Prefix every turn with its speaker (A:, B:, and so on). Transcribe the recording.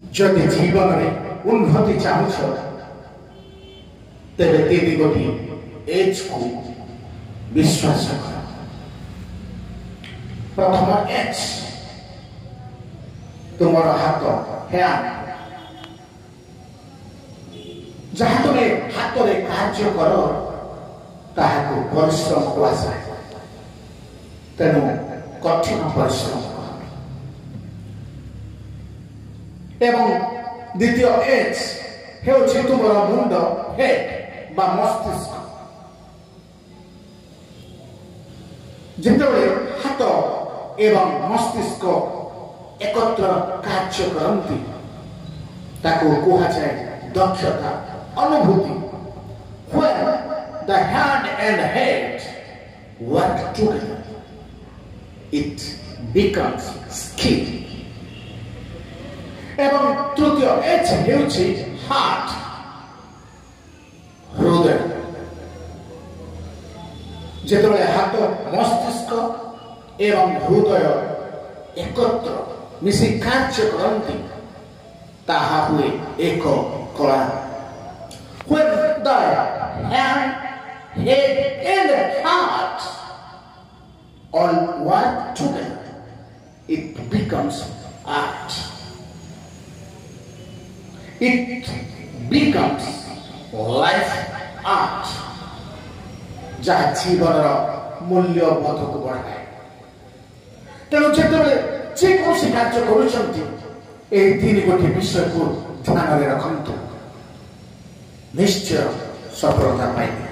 A: जदि जीवन में उन्नति चाहूछ तेरे तीन गोटी एज को विश्वास कर। प्रथम एच तुमर हाथ हैंड जहाँ तुम हाथ में कार्य कर ताहाको परिश्रम कुआसाए। तेणु कठिन परिश्रम एवं द्वितीय एच हेउछि तुमर मुंड हेड बा मस्तिष्क। जितेबले हाथ एवं मस्तिष्क एकत्र कार्य करती ताको कुहा जाए दक्षता अनुभूति। When the hand and head work together, it becomes skill. एवं तृतीय एच हेउछि हार्ट हृदय। जेतेबले हाथ मस्तिष्क एवं हृदय एकत्र मिसी कार्य करती ताहा हुए एक कला। When the hand, head and heart all work together, it becomes art. It becomes life art. जहाँ जीवन मूल्य बोध को बढ़ाए। तेणु जेतेबले जे कौन कार्य करुछंती ए तीन गोटी विषय को ध्यान में रखंतु निश्चय सफलता पाइबे।